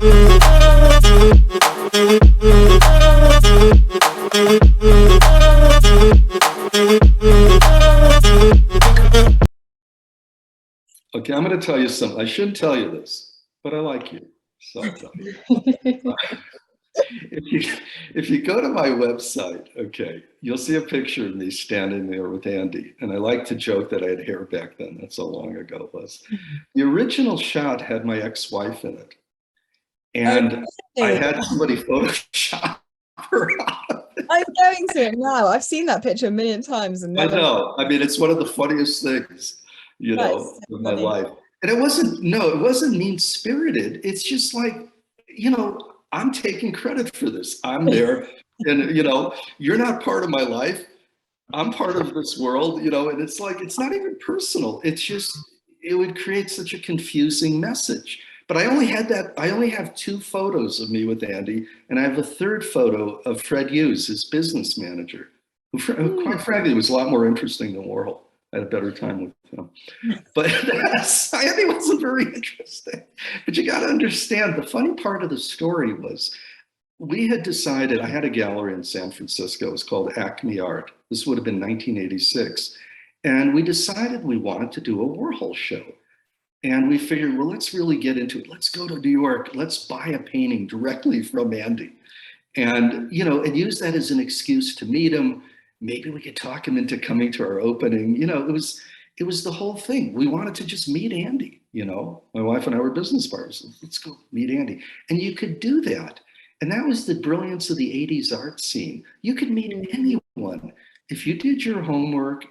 Okay, I'm going to tell you something. I shouldn't tell you this, but I like you, so I'll tell you. If you go to my website, okay, you'll see a picture of me standing there with Andy. And I like to joke that I had hair back then. That's how long ago it was. The original shot had my ex-wife in it. And I had somebody Photoshop her out. I'm going to it now. I've seen that picture a million times. And never... I know. I mean, it's one of the funniest things, you know, so in my life. And it wasn't mean-spirited. It's just like, you know, I'm taking credit for this. I'm there and, you know, you're not part of my life. I'm part of this world, you know, and it's like, it's not even personal. It's just, it would create such a confusing message. But I only have 2 photos of me with Andy, and I have a 3rd photo of Fred Hughes, his business manager, who quite frankly was a lot more interesting than Warhol. I had a better time with him. But Andy wasn't very interesting. But you got to understand, the funny part of the story was, we had decided, I had a gallery in San Francisco, it was called Acme Art. This would have been 1986. And we decided we wanted to do a Warhol show. And we figured, well, let's really get into it. Let's go to New York. Let's buy a painting directly from Andy. And, you know, and use that as an excuse to meet him. Maybe we could talk him into coming to our opening. You know, it was the whole thing. We wanted to just meet Andy, you know. My wife and I were business partners. Let's go meet Andy. And you could do that. And that was the brilliance of the 80s art scene. You could meet anyone. If you did your homework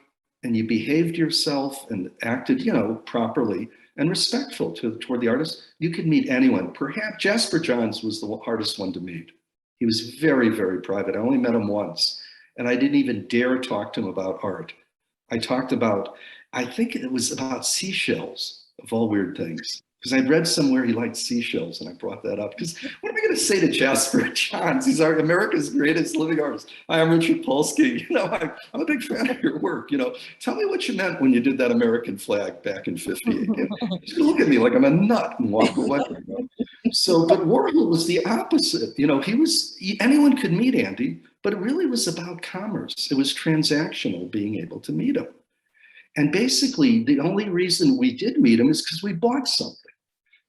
and you behaved yourself and acted, you know, properly and respectful toward the artist, you could meet anyone. Perhaps Jasper Johns was the hardest one to meet. He was very, very private. I only met him once. And I didn't even dare talk to him about art. I talked about, I think it was about seashells, of all weird things. Because I'd read somewhere he liked seashells, and I brought that up. Because what am I going to say to Jasper Johns? He's America's greatest living artist. Hi, I'm Richard Polsky. You know, I'm a big fan of your work. You know, tell me what you meant when you did that American flag back in '58. He's going to look at me like I'm a nut and walk away. You know? So, but Warhol was the opposite. You know, anyone could meet Andy, but it really was about commerce. It was transactional, being able to meet him. And basically, the only reason we did meet him is because we bought something.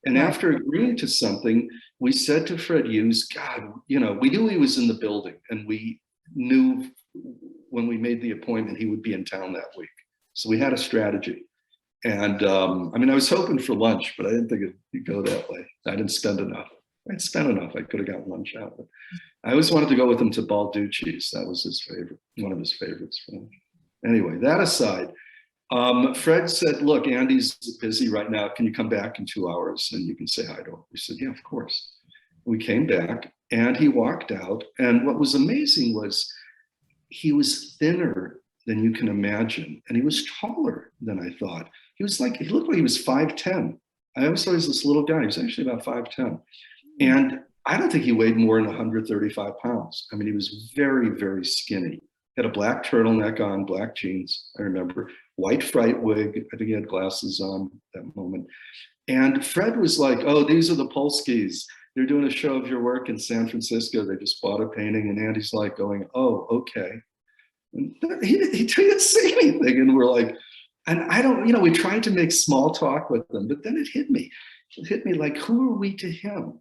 And after agreeing to something, we said to Fred Hughes, God, you know, we knew he was in the building, and we knew when we made the appointment, he would be in town that week. So we had a strategy. And I mean, I was hoping for lunch, but I didn't think it'd go that way. I didn't spend enough. I'd spent enough. I could have gotten lunch out. But I always wanted to go with him to Balducci's. That was his favorite, one of his favorites. Anyway, that aside, Fred said, look, Andy's busy right now. Can you come back in 2 hours and you can say hi to him? We said, yeah, of course. We came back and he walked out. And what was amazing was he was thinner than you can imagine. And he was taller than I thought. He looked like he was 5'10". I always thought he was this little guy. He was actually about 5'10". And I don't think he weighed more than 135 pounds. I mean, he was very, very skinny. He had a black turtleneck on, black jeans, I remember, white fright wig. I think he had glasses on at that moment. And Fred was like, oh, these are the Polskys. They're doing a show of your work in San Francisco. They just bought a painting. And Andy's like going, oh, okay. And he didn't say anything. And we're like, and I don't, you know, we tried to make small talk with them, but then it hit me. It hit me like, who are we to him?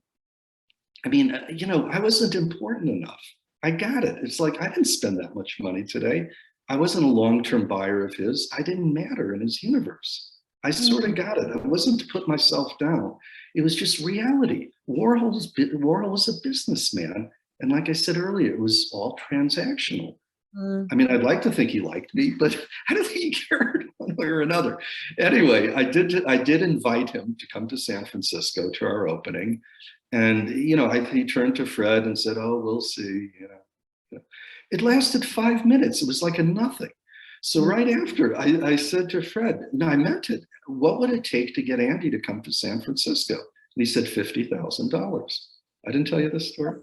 I mean, you know, I wasn't important enough. I got it. It's like, I didn't spend that much money today. I wasn't a long-term buyer of his. I didn't matter in his universe. I sort of got it. I wasn't to put myself down. It was just reality. Warhol was a businessman. And like I said earlier, it was all transactional. I mean, I'd like to think he liked me, but I don't think he cared one way or another. Anyway, I did invite him to come to San Francisco to our opening. And, you know, he turned to Fred and said, oh, we'll see. You know, it lasted 5 minutes. It was like a nothing. So right after, I said to Fred, no, I meant it. What would it take to get Andy to come to San Francisco? And he said, $50,000. I didn't tell you this story.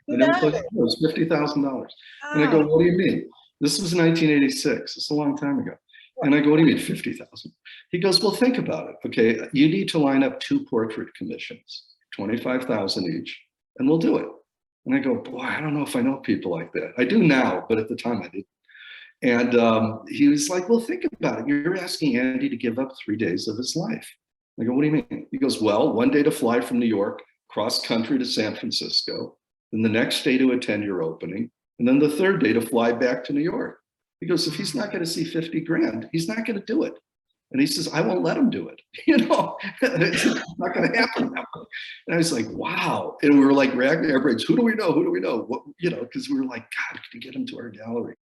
No. It was $50,000. And I go, what do you mean? This was 1986. It's a long time ago. And I go, what do you mean 50,000? He goes, well, think about it. Okay, you need to line up 2 portrait commissions. 25,000 each, and we'll do it. And I go, boy, I don't know if I know people like that. I do now, but at the time I didn't. And he was like, well, think about it. You're asking Andy to give up 3 days of his life. I go, what do you mean? He goes, well, 1 day to fly from New York, cross country to San Francisco, then the next day to attend your opening, and then the third day to fly back to New York. He goes, if he's not going to see 50 grand, he's not going to do it. And he says, I won't let him do it. It's not going to happen that way. And I was like, wow. And we were like ragging our brains. Who do we know? Who do we know? What, because we were like, God, could you get him to our gallery?